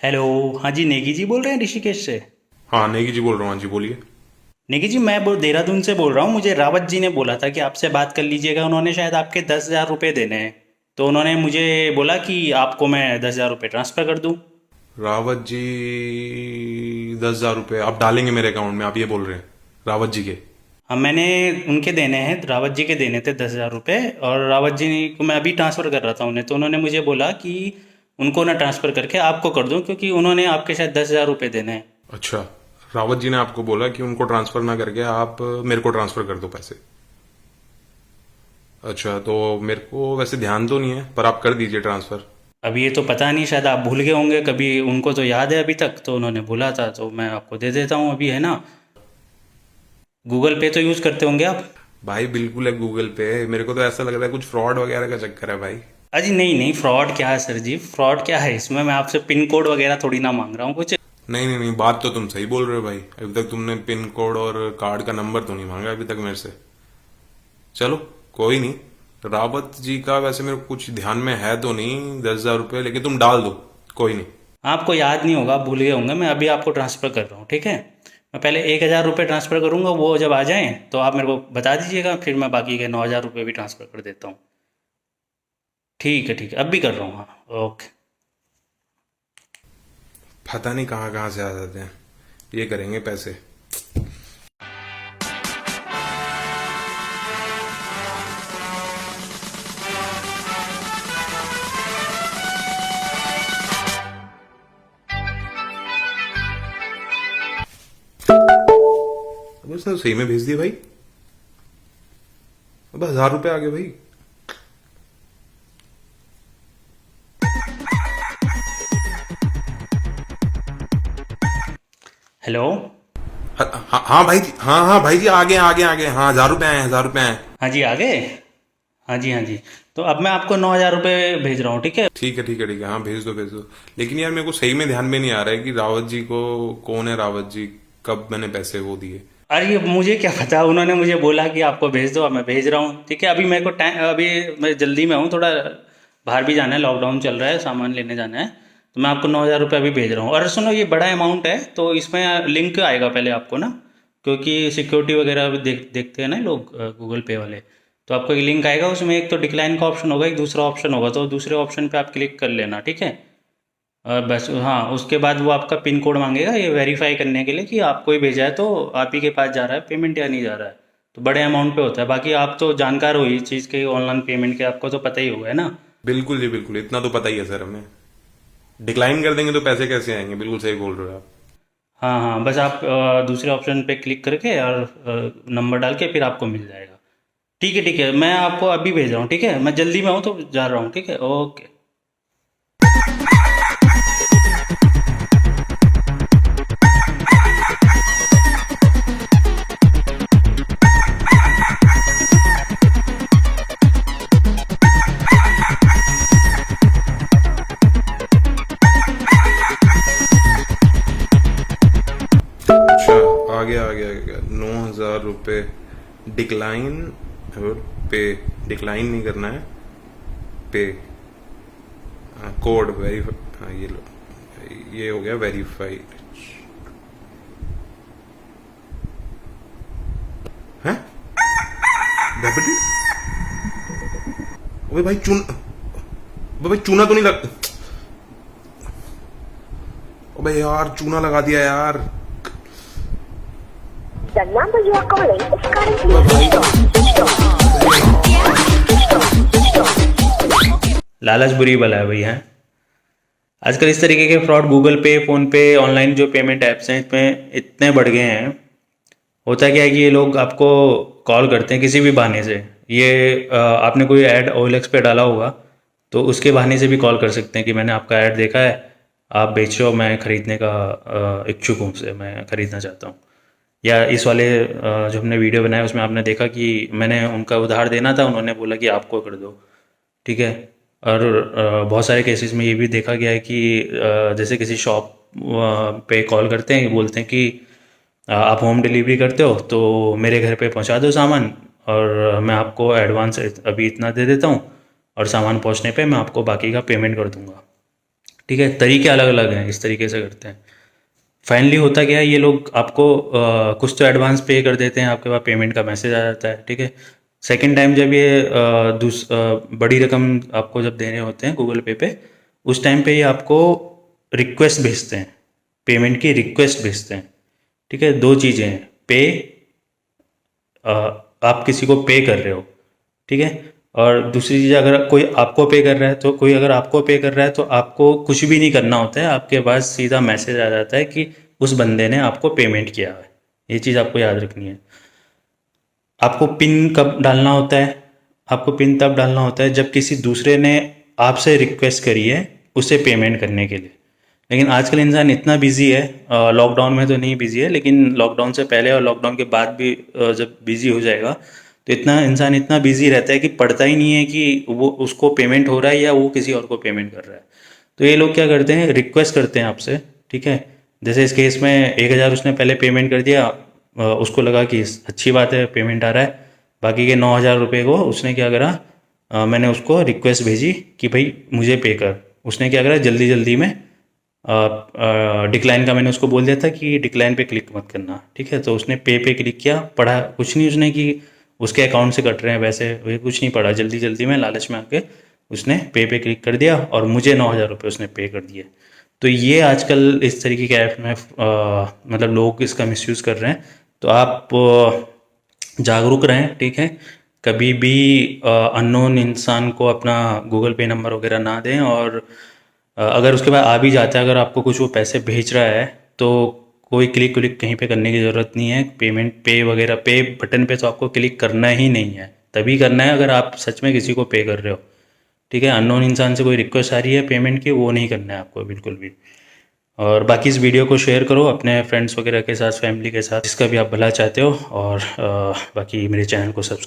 Hello. हाँ जी, नेगी जी बोल रहे हैं ऋषिकेश से। हाँ नेगी जी बोल रहा हूँ। हाँ जी बोलिए। नेगी जी, मैं देहरादून से बोल रहा हूँ। मुझे रावत जी ने बोला था कि आपसे बात कर लीजिएगा। उन्होंने शायद आपके 10,000 रुपये देने हैं, तो उन्होंने मुझे बोला कि आपको मैं 10,000 रुपये ट्रांसफ़र कर दूँ। रावत जी 10,000 रुपये आप डालेंगे मेरे अकाउंट में, आप ये बोल रहे हैं रावत जी के? हाँ, मैंने उनके देने हैं, रावत जी के देने थे 10,000 रुपये। और रावत जी को मैं अभी ट्रांसफ़र कर रहा था उन्हें, तो उन्होंने मुझे बोला कि उनको ना ट्रांसफ़र करके आपको कर दूँ, क्योंकि उन्होंने आपके शायद 10,000 रुपये देने हैं। अच्छा, रावत जी ने आपको बोला कि उनको ट्रांसफर ना करके आप मेरे को ट्रांसफर कर दो पैसे। अच्छा, तो मेरे को वैसे ध्यान तो नहीं है, पर आप कर दीजिए ट्रांसफर। अब ये तो पता नहीं, शायद आप भूल गए होंगे। कभी उनको तो याद है अभी तक, तो उन्होंने बोला था, तो मैं आपको दे देता हूँ अभी, है ना। गूगल पे तो यूज़ करते होंगे आप। भाई बिल्कुल है गूगल पे। मेरे को तो ऐसा लग रहा है कुछ फ्रॉड वगैरह का चक्कर है भाई। अजी नहीं नहीं, फ्रॉड क्या है सर जी, फ्रॉड क्या है इसमें। मैं आपसे पिन कोड वगैरह थोड़ी ना मांग रहा हूँ कुछ। नहीं नहीं नहीं, बात तो तुम सही बोल रहे हो भाई। अभी तक तुमने पिन कोड और कार्ड का नंबर तो नहीं मांगा अभी तक मेरे से। चलो, कोई नहीं। रावत जी का वैसे मेरे को कुछ ध्यान में है तो नहीं 10,000 रुपये, लेकिन तुम डाल दो। कोई नहीं। आपको याद नहीं होगा, आप भूल गए होंगे। मैं अभी आपको ट्रांसफ़र कर रहा हूँ, ठीक है। मैं पहले 1,000 रुपये ट्रांसफ़र करूँगा, वो जब आ जाएँ तो आप मेरे को बता दीजिएगा, फिर मैं बाकी के 9,000 रुपये भी ट्रांसफ़र कर देता हूँ। ठीक है, अब भी कर रहा हूँ, हाँ। ओके। पता नहीं कहाँ कहाँ से आ जाते हैं ये करेंगे पैसे। अब उसने तो सही में भेज दिया भाई। अब 1,000 रुपये आ गए भाई। हेलो। हाँ हाँ हाँ भाई जी, हाँ हाँ भाई जी, आ गए हाँ, 1,000 रुपये आए, 1,000 रुपये आए। हाँ जी, आ गए। हाँ जी, हाँ जी। तो अब मैं आपको 9,000 रुपये भेज रहा हूँ, ठीक है। ठीक है ठीक है ठीक है, हाँ भेज दो भेज दो। लेकिन यार मेरे को सही में ध्यान में नहीं आ रहा है कि रावत जी को कौन है, रावत जी कब मैंने पैसे वो दिए। अरे मुझे क्या पता, उन्होंने मुझे बोला कि आपको भेज दो, अब मैं भेज रहा हूँ, ठीक है। अभी मेरे को टाइम, अभी मैं जल्दी में हूँ थोड़ा। बाहर भी जाना है, लॉकडाउन चल रहा है, सामान लेने जाना है। तो मैं आपको 9,000 रुपये अभी भेज रहा हूँ। और सुनो, ये बड़ा अमाउंट है, तो इसमें लिंक आएगा पहले आपको ना, क्योंकि सिक्योरिटी वगैरह भी देखते हैं ना लोग, गूगल पे वाले। तो आपको एक लिंक आएगा, उसमें एक तो डिक्लाइन का ऑप्शन होगा, एक दूसरा ऑप्शन होगा, तो दूसरे ऑप्शन पे आप क्लिक कर लेना, ठीक है। और बस हाँ, उसके बाद वो आपका पिन कोड मांगेगा, ये वेरीफाई करने के लिए कि आपको ही भेजा है, तो आप ही के पास जा रहा है पेमेंट या नहीं जा रहा है। तो बड़े अमाउंट पे होता है। बाकी आप तो जानकार हो इस चीज़ के, ऑनलाइन पेमेंट के, आपको तो पता ही होगा, है ना। बिल्कुल जी बिल्कुल, इतना तो पता ही है सर हमें। डिक्लाइन कर देंगे तो पैसे कैसे आएंगे, बिल्कुल सही बोल रहे हो आप। हाँ हाँ, बस आप दूसरे ऑप्शन पे क्लिक करके और नंबर डाल के फिर आपको मिल जाएगा। ठीक है, मैं आपको अभी भेज रहा हूँ, ठीक है। मैं जल्दी में हूँ तो जा रहा हूँ, ठीक है, ओके। अच्छा, आ गया 9,000 रुपये। डिक्लाइन और पे। डिक्लाइन नहीं करना है, पे। कोड वेरीफाई, हाँ ये लो, ये हो गया वेरीफाइड। हैं? डेबिटेड? अबे भाई चून, अबे भाई चूना तो नहीं लग, अबे यार चूना लगा दिया यार। The number you are calling is currently अबे भाई, switched off. लालच बुरी बला है भैया। आजकल इस तरीके के फ्रॉड गूगल पे, फ़ोन पे, ऑनलाइन जो पेमेंट ऐप्स हैं, इसमें इतने बढ़ गए हैं। होता क्या है कि ये लोग आपको कॉल करते हैं किसी भी बहाने से। ये आपने कोई ऐड OLX पे डाला होगा, तो उसके बहाने से भी कॉल कर सकते हैं कि मैंने आपका ऐड देखा है, आप बेचो, मैं ख़रीदने का इच्छुक हूँ, से मैं ख़रीदना चाहता हूँ। या इस वाले जो हमने वीडियो बनाया उसमें आपने देखा कि मैंने उनका उधार देना था, उन्होंने बोला कि आपको कर दो, ठीक है। और बहुत सारे केसेस में ये भी देखा गया है कि जैसे किसी शॉप पे कॉल करते हैं, बोलते हैं कि आप होम डिलीवरी करते हो तो मेरे घर पे पहुंचा दो सामान, और मैं आपको एडवांस अभी इतना दे देता हूँ, और सामान पहुंचने पे मैं आपको बाकी का पेमेंट कर दूंगा। ठीक है, तरीके अलग अलग हैं, इस तरीके से करते हैं। फाइनली होता क्या है, ये लोग आपको कुछ तो एडवांस पे कर देते हैं, आपके पास पेमेंट का मैसेज आ जाता है। ठीक है, सेकंड टाइम जब ये बड़ी रकम आपको जब देने होते हैं गूगल पे उस टाइम पे ये आपको रिक्वेस्ट भेजते हैं, पेमेंट की रिक्वेस्ट भेजते हैं। ठीक है, दो चीज़ें हैं, पे आप किसी को पे कर रहे हो, ठीक है, और दूसरी चीज़ अगर कोई आपको पे कर रहा है, तो कोई अगर आपको पे कर रहा है तो आपको कुछ भी नहीं करना होता है, आपके पास सीधा मैसेज आ जाता है कि उस बंदे ने आपको पेमेंट किया है। ये चीज़ आपको याद रखनी है। आपको पिन कब डालना होता है? आपको पिन तब डालना होता है जब किसी दूसरे ने आपसे रिक्वेस्ट करी है उसे पेमेंट करने के लिए। लेकिन आजकल इंसान इतना बिजी है, लॉकडाउन में तो नहीं बिजी है, लेकिन लॉकडाउन से पहले और लॉकडाउन के बाद भी जब बिजी हो जाएगा तो इंसान इतना बिजी रहता है कि पढ़ता ही नहीं है कि वो उसको पेमेंट हो रहा है या वो किसी और को पेमेंट कर रहा है। तो ये लोग क्या करते हैं, रिक्वेस्ट करते हैं आपसे। ठीक है, जैसे इस केस में 1,000 उसने पहले पेमेंट कर दिया, उसको लगा कि अच्छी बात है पेमेंट आ रहा है, बाकी के 9,000 रुपये को उसने क्या करा, मैंने उसको रिक्वेस्ट भेजी कि भाई मुझे पे कर। उसने क्या करा, जल्दी जल्दी में डिक्लाइन का मैंने उसको बोल दिया था कि डिक्लाइन पे क्लिक मत करना। ठीक है, तो उसने पे क्लिक किया, पढ़ा कुछ नहीं उसने कि उसके अकाउंट से कट रहे हैं वैसे, वे कुछ नहीं पढ़ा, जल्दी जल्दी में लालच में आके उसने पे क्लिक कर दिया और मुझे 9,000 रुपये उसने पे कर दिए। तो ये आजकल इस तरीके के ऐप में मतलब लोग इसका मिसयूज़ कर रहे हैं। तो आप जागरूक रहें। ठीक है, कभी भी अननोन इंसान को अपना गूगल पे नंबर वगैरह ना दें, और अगर उसके बाद आ भी जाता है, अगर आपको कुछ वो पैसे भेज रहा है तो कोई क्लिक कहीं पे करने की ज़रूरत नहीं है। पेमेंट पे वगैरह पे बटन पे तो आपको क्लिक करना ही नहीं है, तभी करना है अगर आप सच में किसी को पे कर रहे हो। ठीक है, अननोन इंसान से कोई रिक्वेस्ट आ रही है पेमेंट की, वो नहीं करना है आपको बिल्कुल भी। और बाकी इस वीडियो को शेयर करो अपने फ्रेंड्स वगैरह के साथ, फैमिली के साथ, जिसका भी आप भला चाहते हो, और बाकी मेरे चैनल को सब्सक्राइब